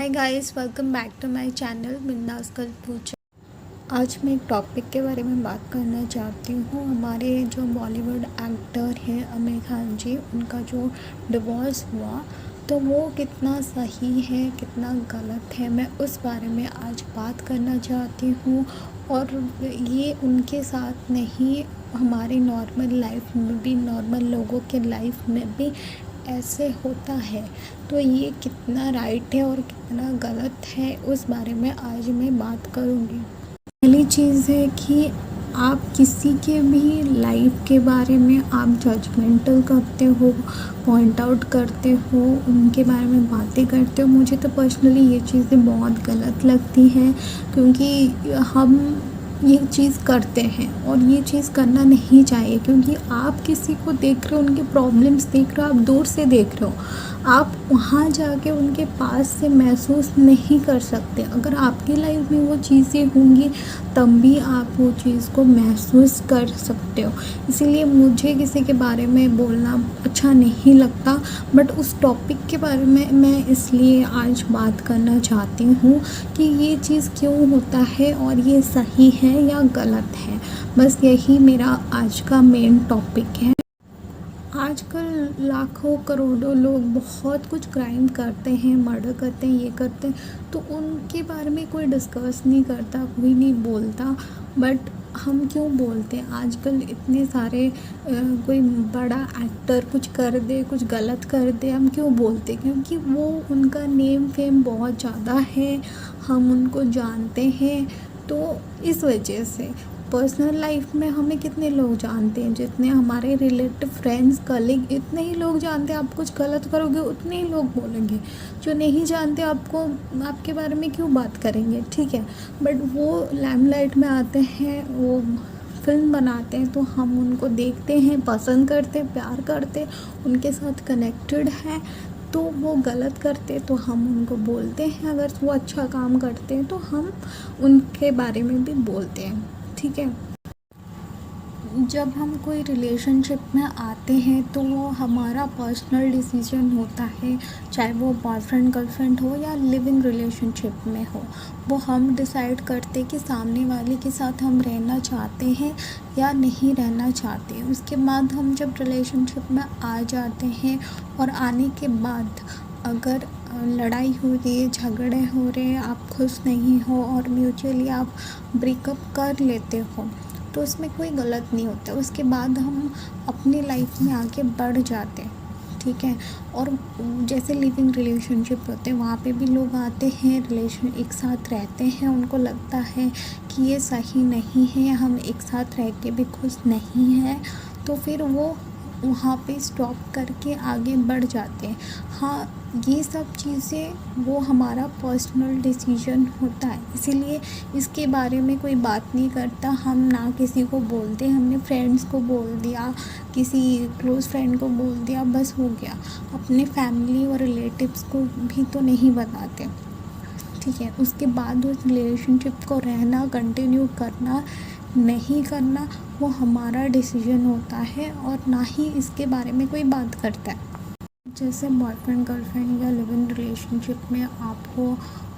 Hi guys, welcome back to my channel Bindaas girl Pooja. आज मैं एक टॉपिक के बारे में बात करना चाहती हूँ। हमारे जो बॉलीवुड एक्टर हैं आमिर खान जी, उनका जो डिवोर्स हुआ तो वो कितना सही है कितना गलत है, मैं उस बारे में आज बात करना चाहती हूँ। और ये उनके साथ नहीं, हमारी नॉर्मल लाइफ में भी, नॉर्मल लोगों के लाइफ में भी ऐसे होता है। तो ये कितना राइट है और कितना गलत है, उस बारे में आज मैं बात करूँगी। पहली चीज़ है कि आप किसी के भी लाइफ के बारे में आप जजमेंटल करते हो, पॉइंट आउट करते हो, उनके बारे में बातें करते हो। मुझे तो पर्सनली ये चीज़ें बहुत गलत लगती हैं, क्योंकि हम ये चीज़ करते हैं और ये चीज़ करना नहीं चाहिए। क्योंकि आप किसी को देख रहे हो, उनके प्रॉब्लम्स देख रहे हो, आप दूर से देख रहे हो, आप वहाँ जाके उनके पास से महसूस नहीं कर सकते। अगर आपकी लाइफ में वो चीज़ें होंगी तब भी आप वो चीज़ को महसूस कर सकते हो। इसीलिए मुझे किसी के बारे में बोलना अच्छा नहीं लगता, बट उस टॉपिक के बारे में मैं इसलिए आज बात करना चाहती हूँ कि ये चीज़ क्यों होता है और ये सही है या गलत है। बस यही मेरा आज का मेन टॉपिक है। आजकल लाखों करोड़ों लोग बहुत कुछ क्राइम करते हैं, मर्डर करते हैं, ये करते हैं, तो उनके बारे में कोई डिस्कस नहीं करता, कोई नहीं बोलता। बट हम क्यों बोलते हैं? आजकल इतने सारे कोई बड़ा एक्टर कुछ कर दे, कुछ गलत कर दे, हम क्यों बोलते? क्योंकि वो उनका नेम फेम बहुत ज़्यादा है, हम उनको जानते हैं, तो इस वजह से। पर्सनल लाइफ में हमें कितने लोग जानते हैं, जितने हमारे रिलेटिव, फ्रेंड्स, कलीग, इतने ही लोग जानते हैं। आप कुछ गलत करोगे उतने ही लोग बोलेंगे। जो नहीं जानते आपको, आपके बारे में क्यों बात करेंगे? ठीक है, बट वो लाइमलाइट में आते हैं, वो फिल्म बनाते हैं, तो हम उनको देखते हैं, पसंद करते हैं, प्यार करते हैं, उनके साथ कनेक्टेड हैं। तो वो गलत करते तो हम उनको बोलते हैं, अगर वो अच्छा काम करते हैं तो हम उनके बारे में भी बोलते हैं। ठीक है, जब हम कोई रिलेशनशिप में आते हैं तो वो हमारा पर्सनल डिसीजन होता है, चाहे वो बॉयफ्रेंड गर्लफ्रेंड हो या लिविंग रिलेशनशिप में हो। वो हम डिसाइड करते कि सामने वाले के साथ हम रहना चाहते हैं या नहीं रहना चाहते। उसके बाद हम जब रिलेशनशिप में आ जाते हैं और आने के बाद अगर लड़ाई हो रही है, झगड़े हो रहे हैं, आप खुश नहीं हो और म्यूचुअली आप ब्रेकअप कर लेते हो, तो उसमें कोई गलत नहीं होता। उसके बाद हम अपनी लाइफ में आगे बढ़ जाते हैं। ठीक है, और जैसे लिविंग रिलेशनशिप होते हैं, वहाँ पे भी लोग आते हैं, रिलेशन एक साथ रहते हैं, उनको लगता है कि ये सही नहीं है, हम एक साथ रह के भी खुश नहीं हैं, तो फिर वो वहाँ पे स्टॉप करके आगे बढ़ जाते हैं। हाँ, ये सब चीज़ें वो हमारा पर्सनल डिसीजन होता है, इसीलिए इसके बारे में कोई बात नहीं करता। हम ना किसी को बोलते, हमने फ्रेंड्स को बोल दिया, किसी क्लोज़ फ्रेंड को बोल दिया, बस हो गया। अपने फैमिली और रिलेटिव्स को भी तो नहीं बताते। ठीक है, उसके बाद उस रिलेशनशिप को रहना, कंटिन्यू करना नहीं करना, वो हमारा डिसीजन होता है और ना ही इसके बारे में कोई बात करता है। जैसे बॉयफ्रेंड गर्लफ्रेंड या लिव इन रिलेशनशिप में आप हो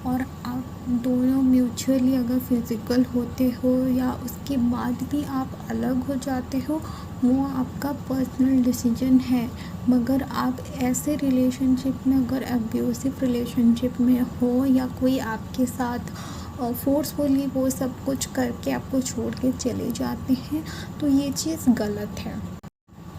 और आप दोनों म्यूचुअली अगर फिज़िकल होते हो या उसके बाद भी आप अलग हो जाते हो, वो आपका पर्सनल डिसीजन है। मगर आप ऐसे रिलेशनशिप में, अगर अब्यूसिव रिलेशनशिप में हो या कोई आपके साथ फोर्सफुली वो सब कुछ करके आपको छोड़ के चले जाते हैं, तो ये चीज़ गलत है।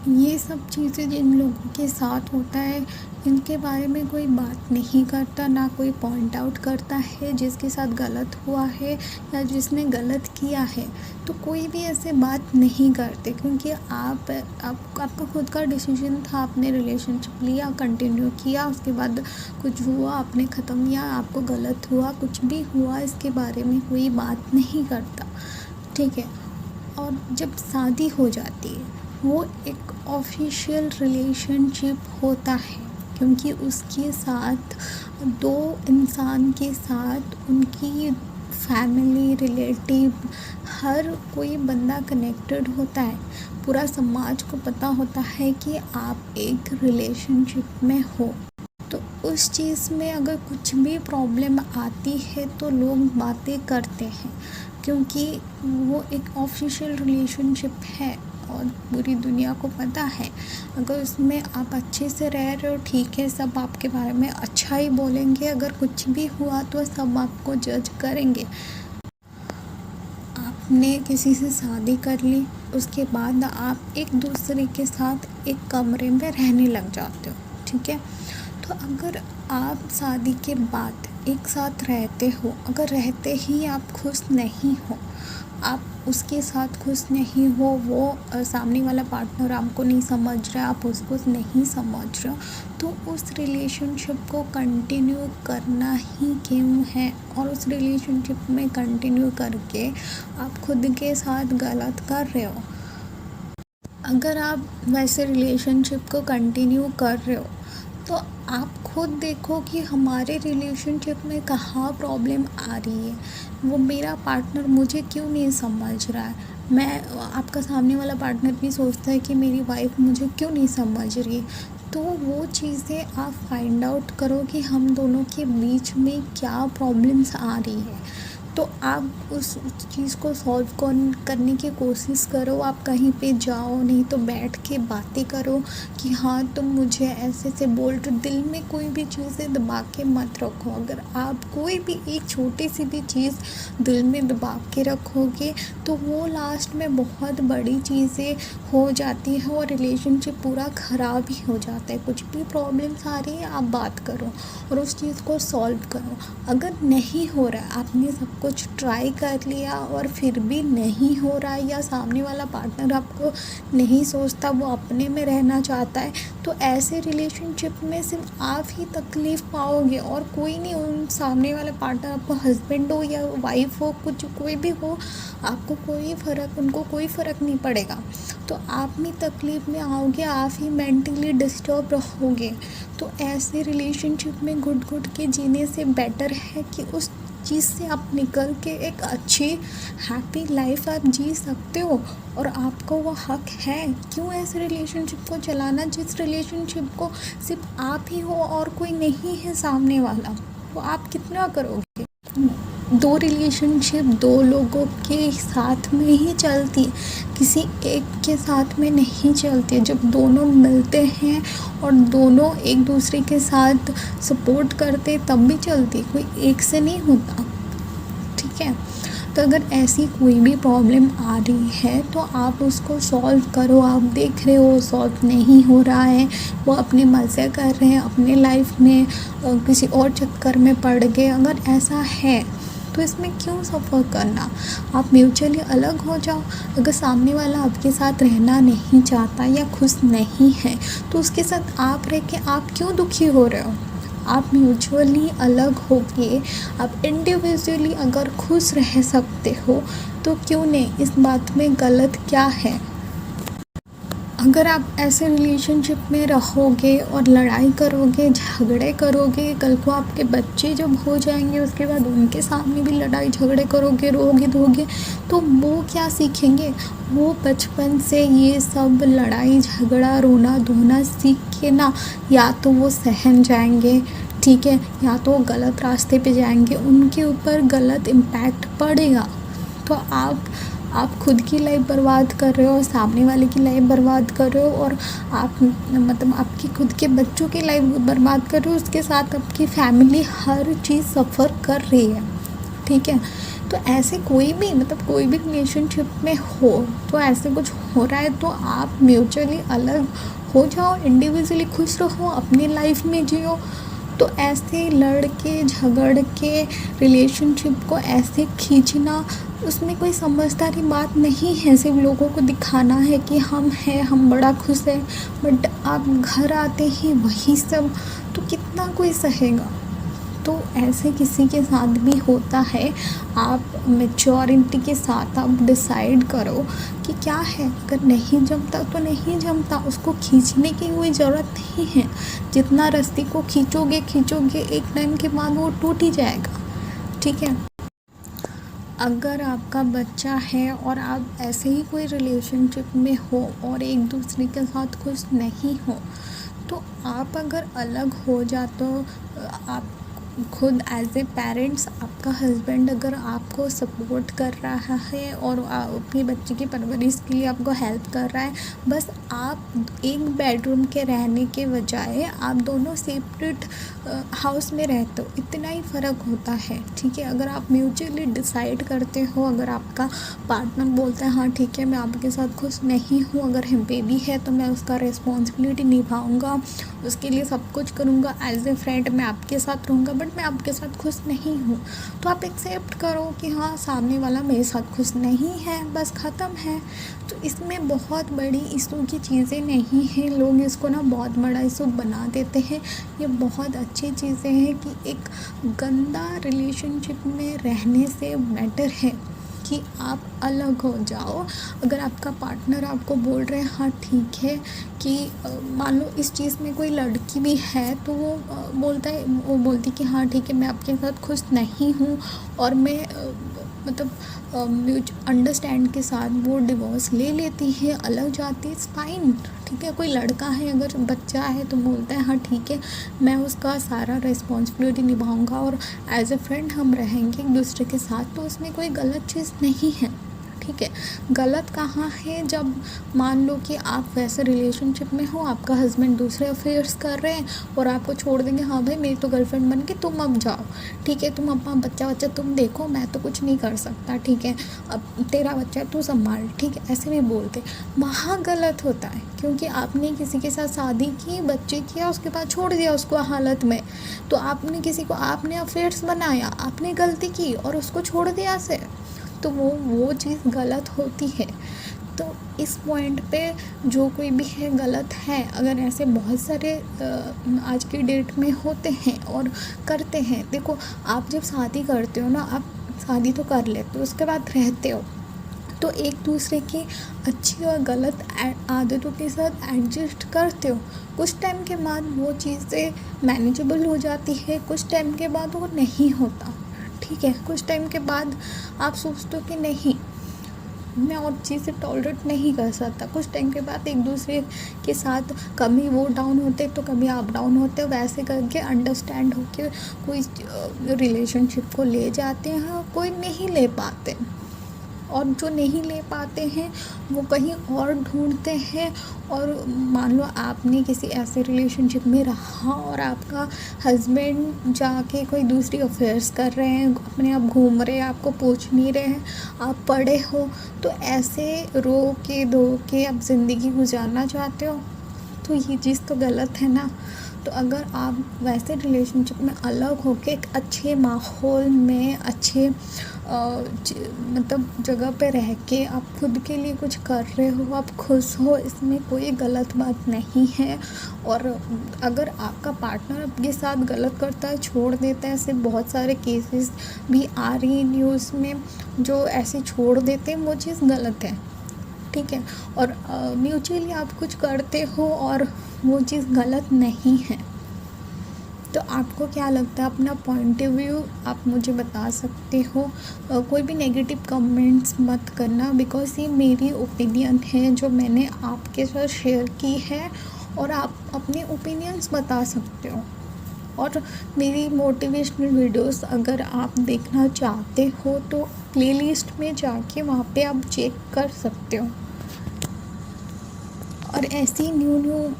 ये सब चीज़ें जिन लोगों के साथ होता है, इनके बारे में कोई बात नहीं करता, ना कोई पॉइंट आउट करता है जिसके साथ गलत हुआ है या जिसने गलत किया है, तो कोई भी ऐसे बात नहीं करते। क्योंकि आपका खुद का डिसीजन था, आपने रिलेशनशिप लिया, कंटिन्यू किया, उसके बाद कुछ हुआ, आपने ख़त्म किया, आपको गलत हुआ, कुछ भी हुआ, इसके बारे में कोई बात नहीं करता। ठीक है, और जब शादी हो जाती है, वो एक ऑफिशियल रिलेशनशिप होता है, क्योंकि उसके साथ दो इंसान के साथ उनकी फैमिली, रिलेटिव, हर कोई बंदा कनेक्टेड होता है। पूरा समाज को पता होता है कि आप एक रिलेशनशिप में हो। तो उस चीज़ में अगर कुछ भी प्रॉब्लम आती है तो लोग बातें करते हैं, क्योंकि वो एक ऑफिशियल रिलेशनशिप है और पूरी दुनिया को पता है। अगर उसमें आप अच्छे से रह रहे हो, ठीक है, सब आपके बारे में अच्छा ही बोलेंगे। अगर कुछ भी हुआ तो सब आपको जज करेंगे। आपने किसी से शादी कर ली, उसके बाद आप एक दूसरे के साथ एक कमरे में रहने लग जाते हो, ठीक है। तो अगर आप शादी के बाद एक साथ रहते हो, अगर रहते ही आप खुश नहीं हो, आप उसके साथ खुश नहीं हो, वो सामने वाला पार्टनर आपको नहीं समझ रहा, आप उसको नहीं समझ रहे हो, तो उस रिलेशनशिप को कंटिन्यू करना ही क्यों है। और उस रिलेशनशिप में कंटिन्यू करके आप खुद के साथ गलत कर रहे हो। अगर आप वैसे रिलेशनशिप को कंटिन्यू कर रहे हो तो आप खुद देखो कि हमारे रिलेशनशिप में कहाँ प्रॉब्लम आ रही है। वो मेरा पार्टनर मुझे क्यों नहीं समझ रहा है। आपका सामने वाला पार्टनर भी सोचता है कि मेरी वाइफ मुझे क्यों नहीं समझ रही। तो वो चीज़ें आप फाइंड आउट करो कि हम दोनों के बीच में क्या प्रॉब्लम्स आ रही है। तो आप उस चीज़ को सॉल्व करने की कोशिश करो। आप कहीं पे जाओ, नहीं तो बैठ के बातें करो कि हाँ तुम मुझे ऐसे से बोल रहे। दिल में कोई भी चीज़ें दबा के मत रखो। अगर आप कोई भी एक छोटी सी भी चीज़ दिल में दबा के रखोगे तो वो लास्ट में बहुत बड़ी चीज़ें हो जाती है और रिलेशनशिप पूरा ख़राब ही हो जाता है। कुछ भी प्रॉब्लम्स आ रही है, आप बात करो और उस चीज़ को सॉल्व करो। अगर नहीं हो रहा है, आपने सब कुछ ट्राई कर लिया और फिर भी नहीं हो रहा है, या सामने वाला पार्टनर आपको नहीं सोचता, वो अपने में रहना चाहता है, तो ऐसे रिलेशनशिप में सिर्फ आप ही तकलीफ़ पाओगे और कोई नहीं। उन सामने वाला पार्टनर आपको हस्बैंड हो या वाइफ हो, कुछ कोई भी हो, आपको उनको कोई फ़र्क नहीं पड़ेगा। तो आप भी तकलीफ़ में आओगे, आप ही मेंटली डिस्टर्ब रहोगे। तो ऐसे रिलेशनशिप में घुट घुट के जीने से बेटर है कि उस चीज़ से आप निकल के एक अच्छी हैप्पी लाइफ आप जी सकते हो। और आपको वो हक है क्यों ऐसे रिलेशनशिप को चलाना, जिस रिलेशनशिप को सिर्फ आप ही हो और कोई नहीं है सामने वाला। तो आप कितना करोगे। दो रिलेशनशिप दो लोगों के साथ में ही चलती है, किसी एक के साथ में नहीं चलती। जब दोनों मिलते हैं और दोनों एक दूसरे के साथ सपोर्ट करते तब भी चलती, कोई एक से नहीं होता, ठीक है। तो अगर ऐसी कोई भी प्रॉब्लम आ रही है तो आप उसको सॉल्व करो। आप देख रहे हो सॉल्व नहीं हो रहा है, वो अपने मज़े कर रहे हैं अपने लाइफ में, किसी और चक्कर में पड़ गए, अगर ऐसा है तो इसमें क्यों सफ़र करना। आप म्यूचुअली अलग हो जाओ। अगर सामने वाला आपके साथ रहना नहीं चाहता या खुश नहीं है तो उसके साथ आप रह के आप क्यों दुखी हो रहे हो। आप म्यूचुअली अलग होके आप इंडिविजुअली अगर खुश रह सकते हो तो क्यों नहीं, इस बात में गलत क्या है। अगर आप ऐसे रिलेशनशिप में रहोगे और लड़ाई करोगे, झगड़े करोगे, कल को आपके बच्चे जब हो जाएंगे उसके बाद उनके सामने भी लड़ाई झगड़े करोगे, रोगे धोगे, तो वो क्या सीखेंगे। वो बचपन से ये सब लड़ाई झगड़ा रोना धोना सीख के ना, या तो वो सहम जाएंगे, ठीक है, या तो वो गलत रास्ते पे जाएंगे, उनके ऊपर गलत इम्पैक्ट पड़ेगा। तो आप खुद की लाइफ बर्बाद कर रहे हो, सामने वाले की लाइफ बर्बाद कर रहे हो, और आप मतलब आपकी खुद के बच्चों की लाइफ बर्बाद कर रहे हो, उसके साथ आपकी फैमिली हर चीज़ सफ़र कर रही है, ठीक है। तो ऐसे कोई भी रिलेशनशिप में हो तो ऐसे कुछ हो रहा है तो आप म्यूचुअली अलग हो जाओ, इंडिविजुअली खुश रहो, अपनी लाइफ में जियो। तो ऐसे लड़ के झगड़ के रिलेशनशिप को ऐसे खींचना, उसमें कोई समझदारी बात नहीं है। सिर्फ लोगों को दिखाना है कि हम हैं, हम बड़ा खुश हैं, बट आप घर आते ही वही सब, तो कितना कोई सहेगा। तो ऐसे किसी के साथ भी होता है। आप मैच्योरिटी के साथ आप डिसाइड करो कि क्या है। अगर नहीं जमता तो नहीं जमता, उसको खींचने की कोई ज़रूरत नहीं है। जितना रस्सी को खींचोगे एक टाइम के बाद वो टूट ही जाएगा, ठीक है। अगर आपका बच्चा है और आप ऐसे ही कोई रिलेशनशिप में हो और एक दूसरे के साथ खुश नहीं हो, तो आप अगर अलग हो जाते हो, आप खुद एज ए पेरेंट्स, आपका हस्बैंड अगर आपको सपोर्ट कर रहा है और अपनी बच्चे की परवरिश के लिए आपको हेल्प कर रहा है, बस आप एक बेडरूम के रहने के बजाय आप दोनों सेपरेट हाउस में रहते हो, इतना ही फ़र्क होता है। ठीक है, अगर आप म्यूचुअली डिसाइड करते हो, अगर आपका पार्टनर बोलता है हाँ ठीक है मैं आपके साथ खुश नहीं हूँ, अगर बेबी है तो मैं उसका रिस्पॉन्सिबिलिटी निभाऊंगा, उसके लिए सब कुछ करूँगा, एज ए फ्रेंड मैं आपके साथ रहूँगा, बट मैं आपके साथ खुश नहीं हूँ, तो आप एक्सेप्ट करो कि हाँ सामने वाला मेरे साथ खुश नहीं है, बस ख़त्म है। तो इसमें बहुत बड़ी इशू की चीज़ें नहीं हैं, लोग इसको ना बहुत बड़ा इशू बना देते हैं। ये बहुत अच्छी चीज़ें हैं कि एक गंदा रिलेशनशिप में रहने से बेटर है कि आप अलग हो जाओ। अगर आपका पार्टनर आपको बोल रहे हैं हाँ ठीक है, कि मान लो इस चीज़ में कोई लड़की भी है तो वो बोलती कि हाँ ठीक है मैं आपके साथ खुश नहीं हूँ, और मैं मतलब अंडरस्टैंड के साथ वो डिवोर्स ले लेती है, अलग जाती है, फाइन। ठीक है, कोई लड़का है अगर बच्चा है तो बोलता है हाँ ठीक है मैं उसका सारा रिस्पॉन्सिबिलिटी निभाऊंगा और एज ए फ्रेंड हम रहेंगे एक दूसरे के साथ, तो उसमें कोई गलत चीज़ नहीं है। ठीक है, गलत कहाँ है जब मान लो कि आप वैसे रिलेशनशिप में हो, आपका हस्बैंड दूसरे अफेयर्स कर रहे हैं और आपको छोड़ देंगे, हाँ भाई मेरी तो गर्लफ्रेंड बन के तुम अब जाओ, ठीक है तुम अपना बच्चा तुम देखो, मैं तो कुछ नहीं कर सकता, ठीक है अब तेरा बच्चा है तू संभाल, ठीक है ऐसे भी बोलते, वहाँ गलत होता है। क्योंकि आपने किसी के साथ शादी की, बच्चे किया, उसके बाद छोड़ दिया उसको हालत में, तो आपने किसी को आपने अफेयर्स बनाया, आपने गलती की और उसको छोड़ दिया से, तो वो चीज़ गलत होती है। तो इस पॉइंट पे जो कोई भी है गलत है। अगर ऐसे बहुत सारे आज की डेट में होते हैं और करते हैं। देखो आप जब शादी करते हो ना, आप शादी तो कर लेते हो, उसके बाद रहते हो तो एक दूसरे की अच्छी और गलत आदतों के साथ एडजस्ट करते हो। कुछ टाइम के बाद वो चीज़ें मैनेजेबल हो जाती है, कुछ टाइम के बाद वो नहीं होता। ठीक है, कुछ टाइम के बाद आप सोचते हो कि नहीं मैं और चीज़ें टॉलरेट नहीं कर सकता। कुछ टाइम के बाद एक दूसरे के साथ कभी वो डाउन होते तो कभी आप डाउन होते, वैसे करके अंडरस्टैंड होके कोई रिलेशनशिप को ले जाते हैं और कोई नहीं ले पाते, और जो नहीं ले पाते हैं वो कहीं और ढूंढते हैं। और मान लो आपने किसी ऐसे रिलेशनशिप में रहा और आपका हस्बैंड जाके कोई दूसरी अफेयर्स कर रहे हैं, अपने आप घूम रहे हैं, आपको पूछ नहीं रहे हैं, आप पढ़े हो, तो ऐसे रो के धो के आप ज़िंदगी गुजारना चाहते हो, तो ये चीज़ तो गलत है ना। तो अगर आप वैसे रिलेशनशिप में अलग होके एक अच्छे माहौल में, अच्छे मतलब जगह पे रह के आप खुद के लिए कुछ कर रहे हो, आप खुश हो, इसमें कोई गलत बात नहीं है। और अगर आपका पार्टनर आपके साथ गलत करता है, छोड़ देता है, ऐसे बहुत सारे केसेस भी आ रही हैं न्यूज़ में, जो ऐसे छोड़ देते हैं, वो चीज़ गलत है। ठीक है, और म्यूचुअली आप कुछ करते हो और वो चीज़ गलत नहीं है। तो आपको क्या लगता है, अपना पॉइंट ऑफ व्यू आप मुझे बता सकते हो। कोई भी नेगेटिव कमेंट्स मत करना, बिकॉज़ ये मेरी ओपिनियन है जो मैंने आपके साथ शेयर की है, और आप अपने ओपिनियंस बता सकते हो। और मेरी मोटिवेशनल वीडियोस अगर आप देखना चाहते हो तो प्लेलिस्ट में जाके वहाँ पे आप चेक कर सकते हो। और ऐसी न्यू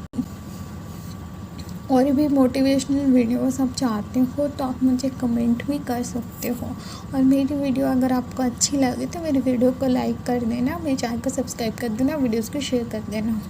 और भी मोटिवेशनल वीडियोस आप चाहते हो तो आप मुझे कमेंट भी कर सकते हो। और मेरी वीडियो अगर आपको अच्छी लगे तो मेरी वीडियो को लाइक कर देना, मेरे चैनल को सब्सक्राइब कर देना, वीडियोस को शेयर कर देना।